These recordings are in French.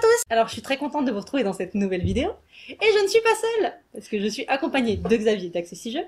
tous! Alors je suis très contente de vous retrouver dans cette nouvelle vidéo, et je ne suis pas seule, parce que je suis accompagnée de Xavier d'Access6Jeux,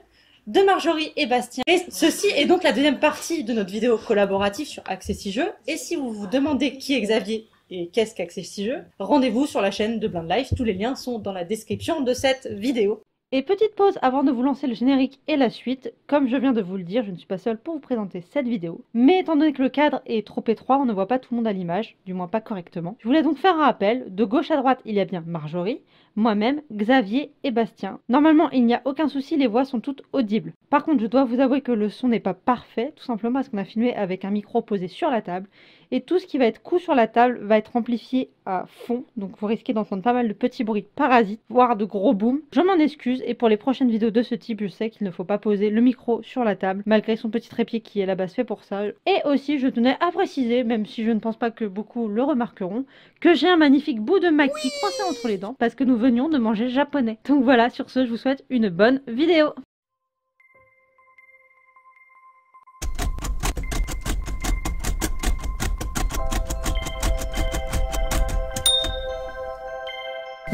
de Marjorie et Bastien. Et ceci est donc la deuxième partie de notre vidéo collaborative sur Access6Jeux, et si vous vous demandez qui est Xavier et qu'est-ce qu'Access6Jeux, rendez-vous sur la chaîne de Blind Life, tous les liens sont dans la description de cette vidéo. Et petite pause avant de vous lancer le générique et la suite. Comme je viens de vous le dire, je ne suis pas seule pour vous présenter cette vidéo. Mais étant donné que le cadre est trop étroit, on ne voit pas tout le monde à l'image, du moins pas correctement. Je voulais donc faire un rappel. De gauche à droite, il y a bien Marjorie, moi-même, Xavier et Bastien. Normalement, il n'y a aucun souci, les voix sont toutes audibles. Par contre, je dois vous avouer que le son n'est pas parfait, tout simplement parce qu'on a filmé avec un micro posé sur la table. Et tout ce qui va être coup sur la table va être amplifié à fond, donc vous risquez d'entendre pas mal de petits bruits parasites, voire de gros booms. Je m'en excuse, et pour les prochaines vidéos de ce type, je sais qu'il ne faut pas poser le micro sur la table, malgré son petit trépied qui est là-bas fait pour ça. Et aussi, je tenais à préciser, même si je ne pense pas que beaucoup le remarqueront, que j'ai un magnifique bout de maki coincé entre les dents, parce que nous venions de manger japonais. Donc voilà, sur ce, je vous souhaite une bonne vidéo.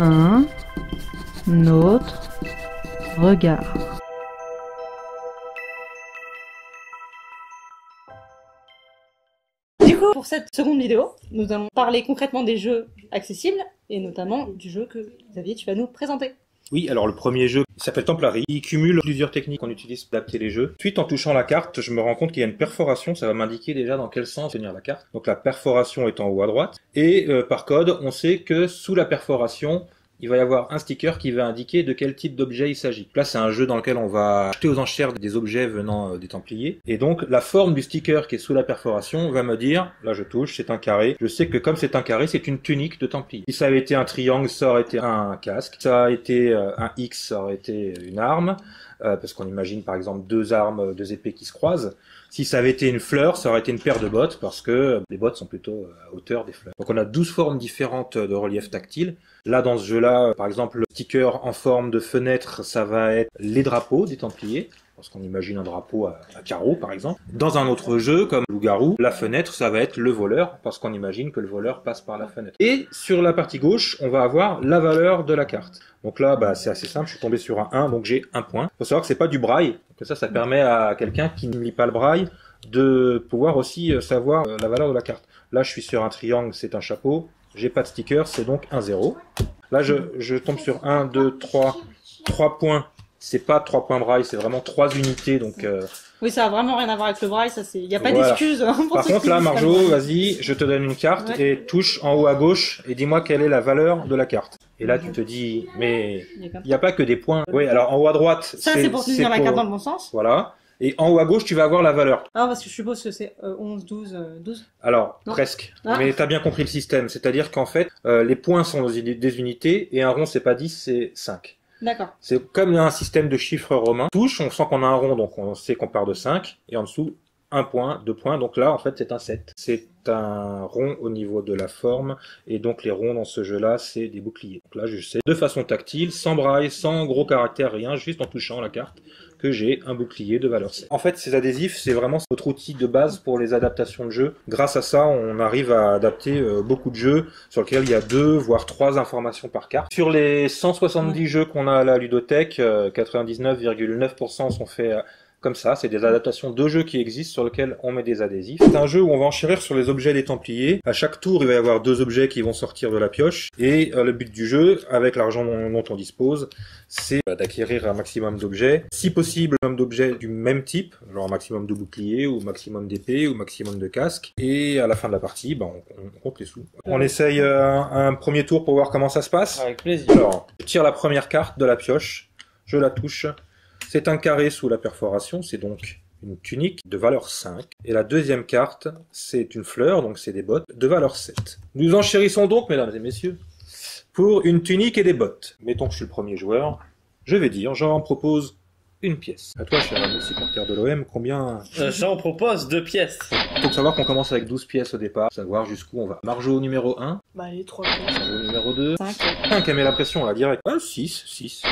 Un autre regard. Du coup, pour cette seconde vidéo, nous allons parler concrètement des jeux accessibles, et notamment du jeu que Xavier, tu vas nous présenter. Oui, alors le premier jeu il s'appelle Templari. Il cumule plusieurs techniques qu'on utilise pour adapter les jeux. Ensuite, en touchant la carte, je me rends compte qu'il y a une perforation. Ça va m'indiquer déjà dans quel sens tenir la carte. Donc la perforation est en haut à droite. Et par code, on sait que sous la perforation, il va y avoir un sticker qui va indiquer de quel type d'objet il s'agit. Là, c'est un jeu dans lequel on va acheter aux enchères des objets venant des Templiers. Et donc, la forme du sticker qui est sous la perforation va me dire, là je touche, c'est un carré. Je sais que comme c'est un carré, c'est une tunique de Templier. Si ça avait été un triangle, ça aurait été un casque. Si ça a été un X, ça aurait été une arme. Parce qu'on imagine par exemple deux armes, deux épées qui se croisent. Si ça avait été une fleur, ça aurait été une paire de bottes, parce que les bottes sont plutôt à hauteur des fleurs. Donc on a 12 formes différentes de relief tactile. Là, dans ce jeu-là, par exemple, le sticker en forme de fenêtre, ça va être les drapeaux des Templiers, parce qu'on imagine un drapeau à carreaux, par exemple. Dans un autre jeu, comme Loup-garou, la fenêtre, ça va être le voleur, parce qu'on imagine que le voleur passe par la fenêtre. Et sur la partie gauche, on va avoir la valeur de la carte. Donc là, c'est assez simple, je suis tombé sur un 1, donc j'ai un point. Il faut savoir que c'est pas du braille, donc ça permet à quelqu'un qui ne lit pas le braille de pouvoir aussi savoir la valeur de la carte. Là, je suis sur un triangle, c'est un chapeau. J'ai pas de sticker, c'est donc un 0. Là, je tombe sur 1, 2, 3 points. C'est pas 3 points braille, c'est vraiment 3 unités, donc... Oui, ça a vraiment rien à voir avec le braille, ça c'est... Il n'y a pas d'excuse. Hein, par contre, là, Marjo, vas-y, je te donne une carte et touche en haut à gauche et dis-moi quelle est la valeur de la carte. Et là, tu te dis, mais il n'y a pas que des points. Oui, alors en haut à droite... Ça, c'est pour tenir la carte dans le bon sens. Voilà. Et en haut à gauche, tu vas avoir la valeur. Ah, parce que je suppose que c'est 11, 12, 12. Alors, non. presque. Mais t'as bien compris le système. C'est-à-dire qu'en fait, les points sont des unités et un rond, c'est pas 10, c'est 5. D'accord. C'est comme un système de chiffres romains. Touche, on sent qu'on a un rond, donc on sait qu'on part de 5. Et en dessous, 1 point, 2 points. Donc là, en fait, c'est un 7. C'est un rond au niveau de la forme. Et donc, les ronds dans ce jeu-là, c'est des boucliers. Donc là, je sais de façon tactile, sans braille, sans gros caractère, rien, juste en touchant la carte, que j'ai un bouclier de valeur 7. En fait, ces adhésifs, c'est vraiment notre outil de base pour les adaptations de jeux. Grâce à ça, on arrive à adapter beaucoup de jeux sur lesquels il y a 2, voire 3 informations par carte. Sur les 170 jeux qu'on a à la ludothèque, 99,9% sont faits comme ça, c'est des adaptations de jeux qui existent sur lesquels on met des adhésifs. C'est un jeu où on va enchérir sur les objets des Templiers. À chaque tour, il va y avoir 2 objets qui vont sortir de la pioche. Et le but du jeu, avec l'argent dont on dispose, c'est d'acquérir un maximum d'objets. Si possible, un maximum d'objets du même type, genre un maximum de boucliers, ou maximum d'épées, ou maximum de casques. Et à la fin de la partie, on compte les sous. On essaye un premier tour pour voir comment ça se passe. Avec plaisir. Alors, je tire la première carte de la pioche, je la touche. C'est un carré sous la perforation, c'est donc une tunique de valeur 5. Et la deuxième carte, c'est une fleur, donc c'est des bottes, de valeur 7. Nous enchérissons donc, mesdames et messieurs, pour une tunique et des bottes. Mettons que je suis le premier joueur. Je vais dire, j'en propose une pièce. À toi, cher ami supporter de l'OM, combien... J'en propose 2 pièces. Faut savoir qu'on commence avec 12 pièces au départ, savoir jusqu'où on va. Marjo numéro 1, Bah, allez, 3 pièces. Marjo numéro 2, 5. 5, elle met la pression là, direct. Ah, 6.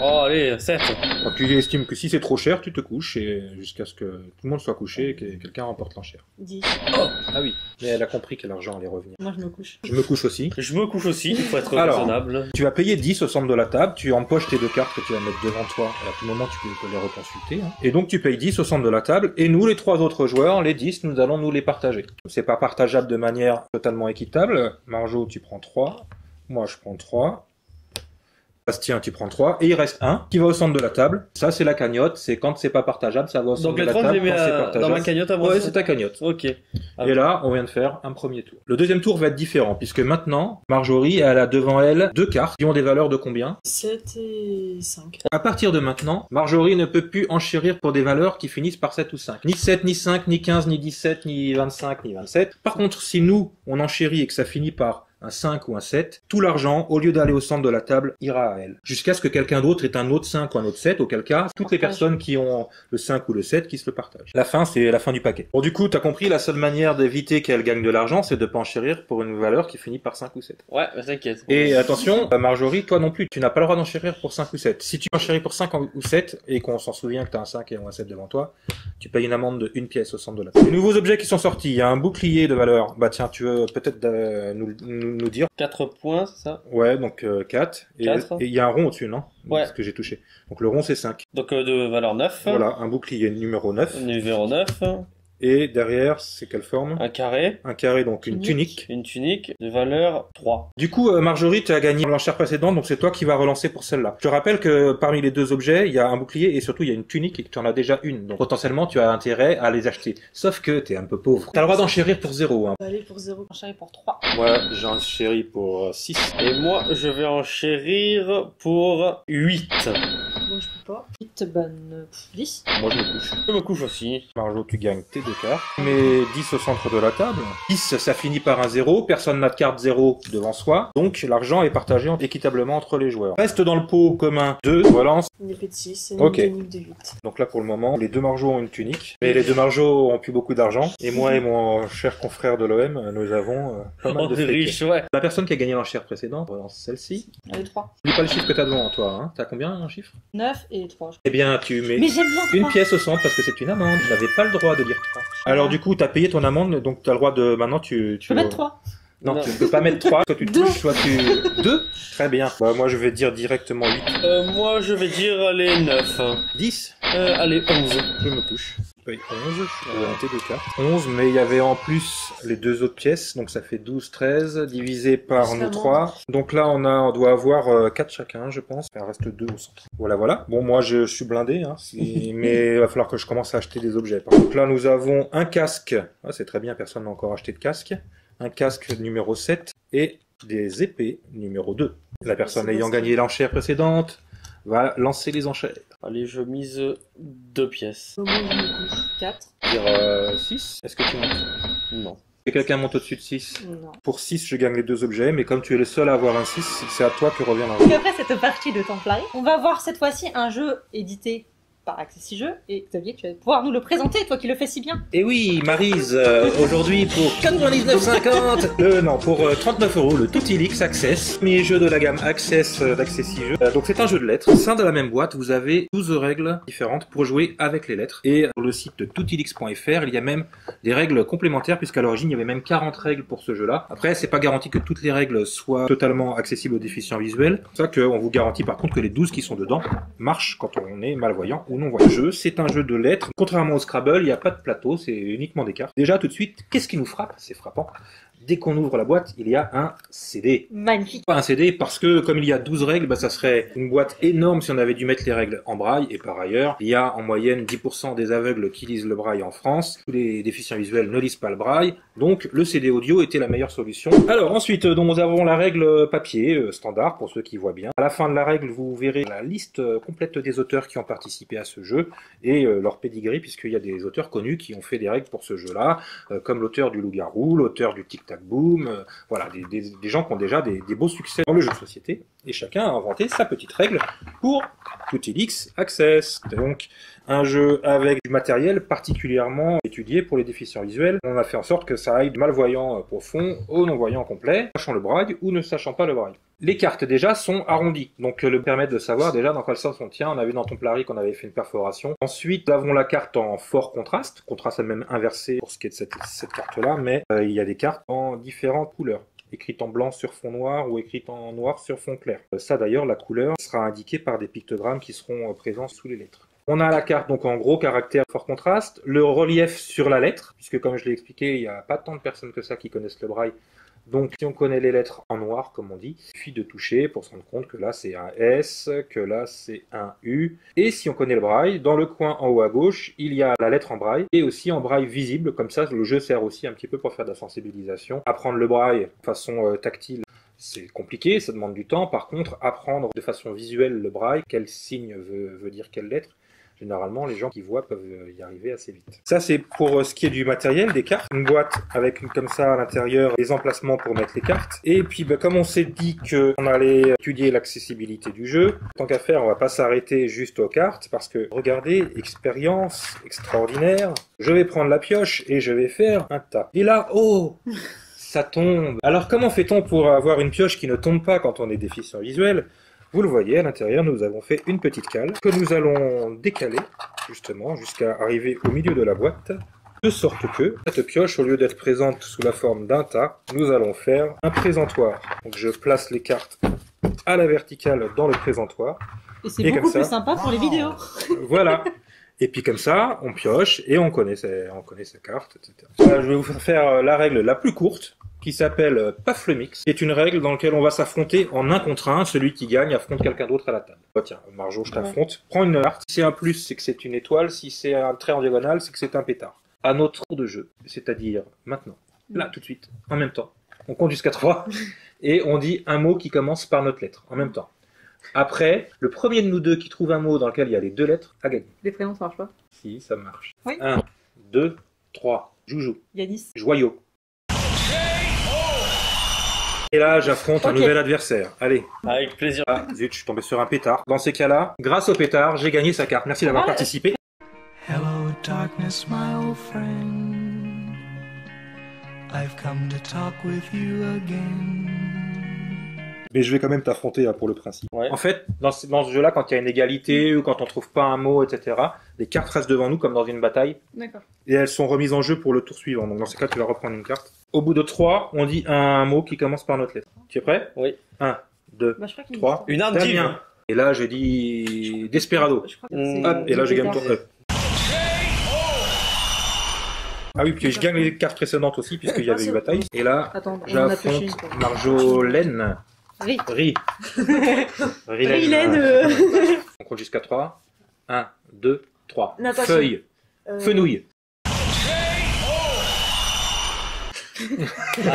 Oh, allez, 7. Quand tu estimes que si c'est trop cher, tu te couches et jusqu'à ce que tout le monde soit couché et que quelqu'un remporte l'enchère. 10. Ah oui, mais elle a compris que l'argent allait revenir. Moi, je me couche. Je me couche aussi. Je me couche aussi, il faut être Alors. raisonnable. Tu vas payer 10 au centre de la table, tu empoches tes 2 cartes que tu vas mettre devant toi, et à tout moment tu peux les reconsulter. Hein. Et donc tu payes 10 au centre de la table, et nous, les 3 autres joueurs, les 10, nous allons nous les partager. C'est pas partageable de manière totalement équitable. Marjo, tu prends 3, moi je prends 3. Bastien, tu prends 3, et il reste 1 qui va au centre de la table. Ça, c'est la cagnotte, c'est quand c'est pas partageable, ça va au centre Donc de les la 3, je table. les mets Quand c'est partageable. dans ma cagnotte à moi. Ouais, c'est ta cagnotte. Ok. Et là, on vient de faire un premier tour. Le deuxième tour va être différent, puisque maintenant, Marjorie, elle a devant elle 2 cartes qui ont des valeurs de combien? 7 et 5. À partir de maintenant, Marjorie ne peut plus enchérir pour des valeurs qui finissent par 7 ou 5. Ni 7, ni 5, ni 15, ni 17, ni 25, ni 27. Par contre, si nous, on enchérit et que ça finit par un 5 ou un 7, tout l'argent, au lieu d'aller au centre de la table, ira à elle. Jusqu'à ce que quelqu'un d'autre ait un autre 5 ou un autre 7, auquel cas, toutes les personnes qui ont le 5 ou le 7 qui se le partagent. La fin, c'est la fin du paquet. Bon, du coup, t'as compris, la seule manière d'éviter qu'elle gagne de l'argent, c'est de pas enchérir pour une valeur qui finit par 5 ou 7. Ouais, mais t'inquiète. Et attention, Marjorie, toi non plus, tu n'as pas le droit d'enchérir pour 5 ou 7. Si tu enchéris pour 5 ou 7, et qu'on s'en souvient que t'as un 5 et un 7 devant toi, tu payes une amende de 1 pièce au centre de la table. Les nouveaux objets qui sont sortis, il y a un bouclier de valeur. Bah tiens, tu veux peut-être nous dire. 4 points, c'est ça? Ouais, donc 4. Et 4. il y a un rond au-dessus, non? Ouais. Ce que j'ai touché. Donc le rond, c'est 5. Donc de valeur 9. Voilà, un bouclier numéro 9. Numéro 9. Et derrière, c'est quelle forme? Un carré. Un carré, donc une tunique. Une tunique de valeur 3. Du coup, Marjorie, tu as gagné l'enchère précédente, donc c'est toi qui vas relancer pour celle-là. Je te rappelle que parmi les 2 objets, il y a un bouclier et surtout il y a une tunique et que tu en as déjà une. Donc potentiellement, tu as intérêt à les acheter. Sauf que t'es un peu pauvre. T'as le droit d'enchérir pour 0. Hein. Bah, allez, pour 0. Chérie pour 3. Moi, j'enchéris pour 6. Et moi, je vais enchérir pour 8. Moi, je peux pas. 8, bonne 10. Moi, je me couche. Je me couche aussi. Marjo, tu gagnes tes 2 cartes. Mais 10 au centre de la table. 10, ça finit par un 0. Personne n'a de carte 0 devant soi. Donc, l'argent est partagé équitablement entre les joueurs. Reste dans le pot commun 2. Relance. Une épée de 6 et une Ok. tunique de 8. Donc là, pour le moment, les 2 Marjo ont une tunique. Mais les 2 Marjo ont plus beaucoup d'argent. Et moi et mon cher confrère de l'OM, nous avons pas mal On de est fric. riche, ouais. La personne qui a gagné l'enchère précédente relance celle-ci. Allez, 3. N'oublie pas le chiffre que t'as devant toi, hein. T'as combien en chiffre? 9 et 3. Eh bien, tu mets Mais j'aime bien 3. une pièce au centre parce que c'est une amende. Tu n'avais pas le droit de dire 3. Alors du coup, t'as payé ton amende, donc t'as le droit de... Maintenant, tu Je peux mettre 3. Non, Non. tu ne peux pas mettre 3. Soit tu te Deux. couches, soit tu... 2. Très bien. Bah, moi, je vais dire directement 8. Moi, je vais dire les 9. 10. Allez, 11. Je me couche. Oui, 11. Je vais monter 2 cartes. 11, mais il y avait en plus les 2 autres pièces, donc ça fait 12, 13, divisé par nous 3. Donc là, on doit avoir 4 chacun, je pense. Il en reste 2 au centre. Voilà. Bon, moi, je suis blindé, hein, mais il va falloir que je commence à acheter des objets. Donc là, nous avons un casque. Ah, c'est très bien, personne n'a encore acheté de casque. Un casque numéro 7 et des épées numéro 2. La personne ayant gagné l'enchère précédente va lancer les enchères. Allez, je mise 2 pièces. Moi, je me couche. 4. Dire 6. Est-ce que tu montes? Non. Et quelqu'un monte au-dessus de 6. Non. Pour 6, je gagne les 2 objets, mais comme tu es le seul à avoir un 6, c'est à toi que revient l'argent. Donc après cette partie de Templari, on va voir cette fois-ci un jeu édité par Accessi Jeux. Et Xavier, tu vas pouvoir nous le présenter, toi qui le fais si bien. Et oui, Maryse, aujourd'hui pour 99,50 non, pour 39 € le Tutilix Access, premier jeu de la gamme Access d'Accessi Jeux. Donc c'est un jeu de lettres. Au sein de la même boîte, vous avez 12 règles différentes pour jouer avec les lettres. Et sur le site tutilix.fr, il y a même des règles complémentaires, puisqu'à l'origine, il y avait même 40 règles pour ce jeu-là. Après, c'est pas garanti que toutes les règles soient totalement accessibles aux déficients visuels. C'est ça qu'on vous garantit par contre que les 12 qui sont dedans marchent quand on est malvoyant ou non-voyant. Jeu, c'est un jeu de lettres. Contrairement au Scrabble, il n'y a pas de plateau, c'est uniquement des cartes. Déjà, tout de suite, qu'est-ce qui nous frappe? C'est frappant. Dès qu'on ouvre la boîte, il y a un CD. Magnifique. Pas un CD parce que comme il y a 12 règles, ça serait une boîte énorme si on avait dû mettre les règles en braille. Et par ailleurs, il y a en moyenne 10% des aveugles qui lisent le braille en France. Tous les déficients visuels ne lisent pas le braille. Donc le CD audio était la meilleure solution. Alors ensuite, nous avons la règle papier, standard pour ceux qui voient bien. À la fin de la règle, vous verrez la liste complète des auteurs qui ont participé à ce jeu et leur pedigree, puisqu'il y a des auteurs connus qui ont fait des règles pour ce jeu-là, comme l'auteur du Loup-Garou, l'auteur du Tic Tac Boom, voilà, des gens qui ont déjà des beaux succès dans le jeu de société, et chacun a inventé sa petite règle pour Tutilix Access. Donc un jeu avec du matériel particulièrement étudié pour les déficients visuels. On a fait en sorte que ça aille du malvoyant profond au non-voyant complet, sachant le braille ou ne sachant pas le braille. Les cartes déjà sont arrondies, donc le permettent de savoir déjà dans quel sens on tient. On a vu dans Templari qu'on avait fait une perforation. Ensuite, nous avons la carte en fort contraste elle-même inversée pour ce qui est de cette carte-là, mais il y a des cartes en différentes couleurs, écrites en blanc sur fond noir ou écrites en noir sur fond clair. Ça d'ailleurs, la couleur sera indiquée par des pictogrammes qui seront présents sous les lettres. On a la carte donc en gros caractère fort contraste, le relief sur la lettre, puisque comme je l'ai expliqué, il n'y a pas tant de personnes que ça qui connaissent le braille. Donc si on connaît les lettres en noir, comme on dit, il suffit de toucher pour se rendre compte que là c'est un S, que là c'est un U. Et si on connaît le braille, dans le coin en haut à gauche, il y a la lettre en braille et aussi en braille visible. Comme ça, le jeu sert aussi un petit peu pour faire de la sensibilisation. Apprendre le braille de façon tactile, c'est compliqué, ça demande du temps. Par contre, apprendre de façon visuelle le braille, quel signe veut dire quelle lettre, généralement, les gens qui voient peuvent y arriver assez vite. Ça, c'est pour ce qui est du matériel, des cartes. Une boîte avec comme ça à l'intérieur des emplacements pour mettre les cartes. Et puis, comme on s'est dit qu'on allait étudier l'accessibilité du jeu, tant qu'à faire, on va pas s'arrêter juste aux cartes parce que, regardez, expérience extraordinaire. Je vais prendre la pioche et je vais faire un tas. Et là, oh, ça tombe. Alors, comment fait-on pour avoir une pioche qui ne tombe pas quand on est déficient visuel ? Vous le voyez, à l'intérieur, nous avons fait une petite cale que nous allons décaler, justement, jusqu'à arriver au milieu de la boîte, de sorte que cette pioche, au lieu d'être présente sous la forme d'un tas, nous allons faire un présentoir. Donc je place les cartes à la verticale dans le présentoir. Et c'est beaucoup plus sympa pour les vidéos. Voilà. Et puis comme ça, on pioche et on connaît sa carte, etc. Voilà, je vais vous faire la règle la plus courte, qui s'appelle Paf le Mix, qui est une règle dans laquelle on va s'affronter en 1 contre 1, celui qui gagne affronte quelqu'un d'autre à la table. Oh, tiens, Marjo, je t'affronte, prends une carte, si c'est un plus, c'est que c'est une étoile, si c'est un trait en diagonale, c'est que c'est un pétard. À notre tour de jeu, c'est-à-dire maintenant, là, tout de suite, en même temps, on compte jusqu'à 3, et on dit un mot qui commence par notre lettre, en même temps. Après, le premier de nous deux qui trouve un mot dans lequel il y a les 2 lettres, a gagné. Les prénoms, ça marche pas? Si, ça marche. Oui. 1, 2, 3, Joujou. Yanis. Joyau. Et là, j'affronte un nouvel adversaire. Allez. Avec plaisir. Ah, zut, je suis tombé sur un pétard. Dans ces cas-là, grâce au pétard, j'ai gagné sa carte. Merci d'avoir participé. Hello darkness, my old friend. I've come to talk with you again. Mais je vais quand même t'affronter pour le principe. Ouais. En fait, dans ce jeu-là, quand il y a une égalité ou quand on trouve pas un mot, etc., les cartes restent devant nous comme dans une bataille. D'accord. Et elles sont remises en jeu pour le tour suivant. Donc dans ce cas, tu vas reprendre une carte. Au bout de 3, on dit un mot qui commence par notre lettre. Tu es prêt? Oui. 1, 2, Bah, je crois qu'il 3. Une arme dive. Damien. Et là, je dis Desperado. Je crois que c'est Hop, et là, je gagne Pétard. ton E. Ah oui, puis je gagne les cartes précédentes aussi, puisqu'il y avait eu bataille. Et là, Attends, on en a pioché une. j'affronte Marjolaine. Oui. Rilène. On compte jusqu'à 3. 1, 2, 3. Natation. Feuille. Fenouil.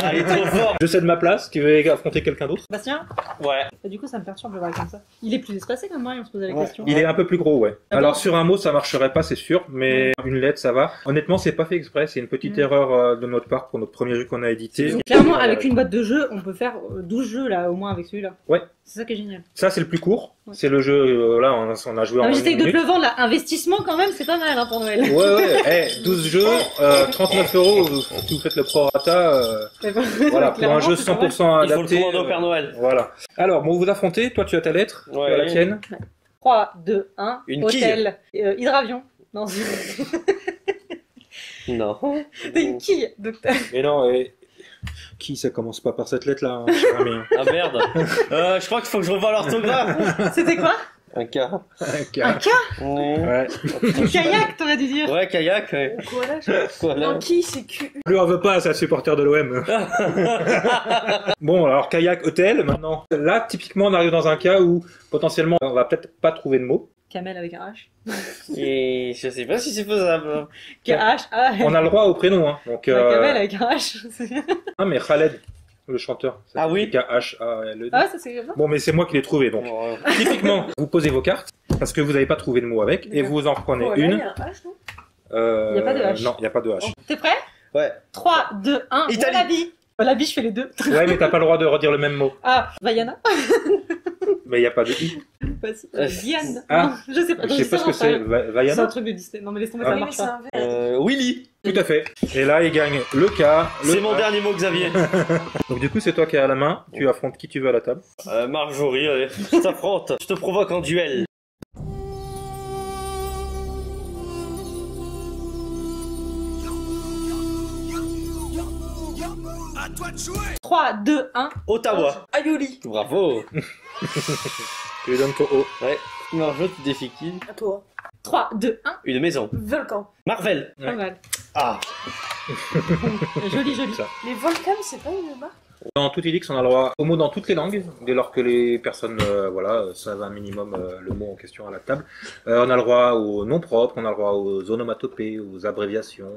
Ah, il est trop fort. Je cède ma place, tu veux affronter quelqu'un d'autre? Bastien? Ouais. Bah, du coup, ça me perturbe de le voir comme ça. Il est plus espacé comme moi et on se posait la Ouais. question. Il est un peu plus gros, ouais. Ah Alors bon sur un mot, ça marcherait pas, c'est sûr, mais une lettre, ça va. Honnêtement, c'est pas fait exprès, c'est une petite erreur de notre part pour notre premier jeu qu'on a édité. Clairement, avec une boîte de jeux, on peut faire 12 jeux là, au moins avec celui-là. Ouais. C'est ça qui est génial. Ça, c'est le plus court. Ouais. C'est le jeu, là, on a joué Ah, en mais une j'essaye de te minute. le vendre là. Investissement quand même, c'est pas mal hein, pour Noël. Ouais, 12 jeux, 39 euros, si vous faites le prorata, voilà, pour un jeu 100% Il faut le adapté. commander au Père Noël. Voilà. Alors, bon, vous affrontez, toi tu as ta lettre, tu Ouais. as la tienne. 3, 2, 1. Une hôtel. Hydravion. Non, c'est Non. une quille. Donc, Mais non, qui ça commence pas par cette lettre-là, hein, cher ami. Ah merde. Je crois qu'il faut que je revoie l'orthographe. c'était quoi? Un K. Un Car- K? Ouais. Un kayak, t'aurais dû dire. Ouais, kayak. Ouais. Quoi là Voilà. Un qui c'est Q. Lui en veut pas, c'est un supporter de l'OM. Bon, alors kayak, hôtel, maintenant. Là, typiquement, on arrive dans un cas où potentiellement on va peut-être pas trouver de mots. Camel avec un H. Et je sais pas si c'est faisable. K-H, ah, On a le droit au prénom, hein. Donc, Camel avec un H. c'est bien. ah, mais Khaled, le chanteur. Ah oui. K-H-A-L-E-D. Ah, ça c'est comme ça. Bon, mais c'est moi qui l'ai trouvé, donc. Bon, Typiquement, vous posez vos cartes, parce que vous n'avez pas trouvé de mot avec, et vous en reprenez Oh, là, il y une. a un H, non Il y a pas de H. Non, il n'y a pas de H. T'es prêt? Ouais. 3, 2, 1. Italie. Wallaby, je fais les deux. Ouais, mais t'as pas le droit de redire le même mot. Ah, Vaiana. Mais il n'y a pas de i. Diane. Ah. Non, je sais pas. Je sais pas ce que c'est. C'est un Vaiana? truc de Disney. Non mais laisse tomber, Ah. ça Oui, mais marche c'est pas. un verre. Willy. Tout à fait. Et là, il gagne le K. C'est mon dernier mot, Xavier. Donc du coup, c'est toi qui as la main. Tu affrontes qui tu veux à la table. Marjorie, allez, je t'affronte. Je te provoque en duel. 3, 2, 1. Ottawa. Ayoli. Bravo. Tu lui donnes ton O. Ouais. Marjo, tu défies qui? À toi. 3, 2, 1. Une maison. Volcan. Marvel. Pas mal. Ah. Joli, joli. Ça. Mais Volcan, c'est pas une marque? Dans tout Elix, on a le droit au mot dans toutes les langues, dès lors que les personnes savent un minimum le mot en question à la table. On a le droit aux noms propres, on a le droit aux onomatopées, aux abréviations,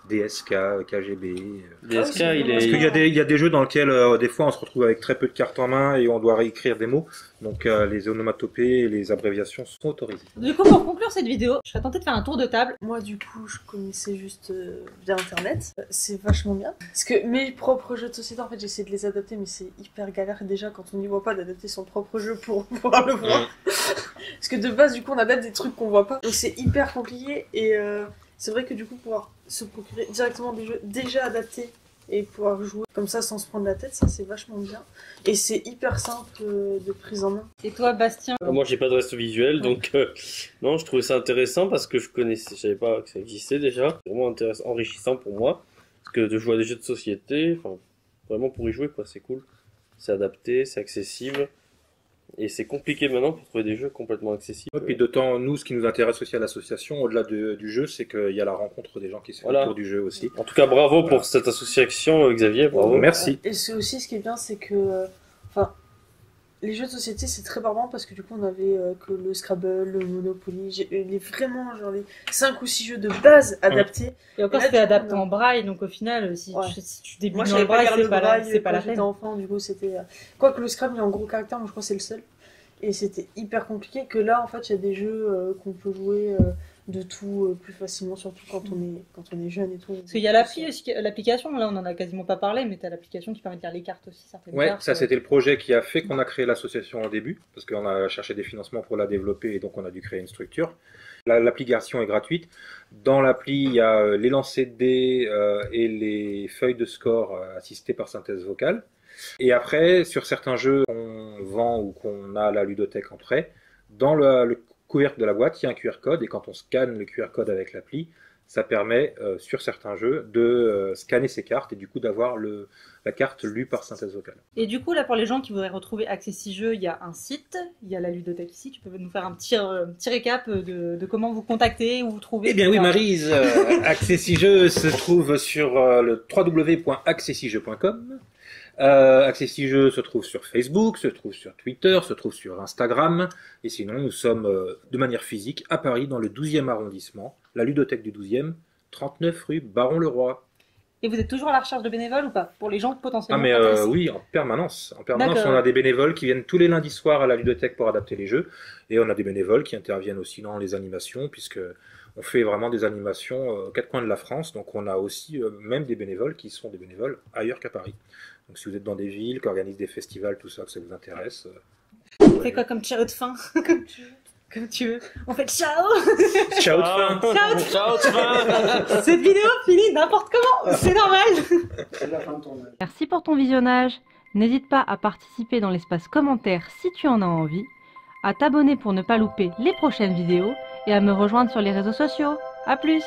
DSK, KGB. DSK, c'est il bon. Parce qu'il est... y a des jeux dans lesquels des fois on se retrouve avec très peu de cartes en main et on doit réécrire des mots. Donc les onomatopées et les abréviations sont autorisées. Du coup, pour conclure cette vidéo, je serais tentée de faire un tour de table. Moi, du coup, je connaissais juste via internet. C'est vachement bien. Parce que mes propres jeux de société, en fait, j'essaie de les adapter, mais c'est hyper galère déjà quand on n'y voit pas d'adapter son propre jeu pour pouvoir le voir. Parce que de base, du coup, on adapte des trucs qu'on voit pas. Donc c'est hyper compliqué et c'est vrai que du coup, pouvoir se procurer directement des jeux déjà adaptés et pouvoir jouer comme ça sans se prendre la tête, ça c'est vachement bien. Et c'est hyper simple de prise en main. Et toi, Bastien? Moi, j'ai pas de reste visuel, donc non, je trouvais ça intéressant parce que je savais pas que ça existait déjà. C'est vraiment intéressant, enrichissant pour moi, parce que de jouer à des jeux de société, enfin, vraiment pour y jouer, quoi, c'est cool. C'est adapté, c'est accessible, et c'est compliqué maintenant pour trouver des jeux complètement accessibles. Et puis d'autant, nous, ce qui nous intéresse aussi à l'association, au-delà du jeu, c'est qu'il y a la rencontre des gens qui se font Voilà. autour du jeu aussi. En tout cas, bravo pour cette association, Xavier, bravo. Merci. Et c'est aussi ce qui est bien, c'est que les jeux de société c'est très barbant parce que du coup on avait que le Scrabble, le Monopoly, vraiment genre les 5 ou 6 jeux de base adaptés. Et encore, Et là, c'était du coup, adapté on a- en braille, donc au final, si Ouais. tu débutes Moi je dans le savais pas braille, lire le c'est pas braille c'est pas quand la j'étais peine. enfant, du coup c'était... Quoique le Scrabble il est en gros caractère, mais je crois que c'est le seul. Et c'était hyper compliqué que là en fait il y a des jeux qu'on peut jouer de tout plus facilement, surtout quand on est jeune et tout. Parce qu'il y a l'appli aussi, l'application, là on en a quasiment pas parlé, mais t'as l'application qui permet de lire les cartes aussi, certaines Ouais, cartes. ça c'était le projet qui a fait qu'on a créé l'association au début, parce qu'on a cherché des financements pour la développer et donc on a dû créer une structure. L'application est gratuite. Dans l'appli, il y a les lancers de dés et les feuilles de score assistées par synthèse vocale. Et après, sur certains jeux qu'on vend ou qu'on a à la ludothèque en prêt, dans le couvercle de la boîte, il y a un QR code et quand on scanne le QR code avec l'appli, ça permet sur certains jeux de scanner ces cartes et du coup d'avoir la carte lue par synthèse vocale. Et du coup, là pour les gens qui voudraient retrouver Access Jeux, il y a un site, il y a la ludothèque ici, tu peux nous faire un petit récap de comment vous contacter, où vous trouvez. Eh bien oui, etc. Maryse, Accessijeux se trouve sur le www.accessijeux.com. Accessijeux se trouve sur Facebook, se trouve sur Twitter, se trouve sur Instagram. Et sinon, nous sommes de manière physique à Paris, dans le 12e arrondissement, la ludothèque du 12e, 39 rue Baron-le-Roi. Et vous êtes toujours à la recherche de bénévoles ou pas? Pour les gens Ah potentiellement mais intéressés. oui, en permanence. En permanence, D'accord. on a des bénévoles qui viennent tous les lundis soirs à la ludothèque pour adapter les jeux. Et on a des bénévoles qui interviennent aussi dans les animations, puisque on fait vraiment des animations aux quatre coins de la France. Donc on a aussi même des bénévoles qui sont des bénévoles ailleurs qu'à Paris. Donc si vous êtes dans des villes, qui organisent des festivals, tout ça, que ça vous intéresse. On fait quoi comme ciao de fin? Comme tu veux. On fait ciao. Ciao de fin. Ciao, fin. Cette vidéo finit n'importe comment, c'est normal. C'est la fin de tournage. Merci pour ton visionnage. N'hésite pas à participer dans l'espace commentaire si tu en as envie, à t'abonner pour ne pas louper les prochaines vidéos et à me rejoindre sur les réseaux sociaux. A plus!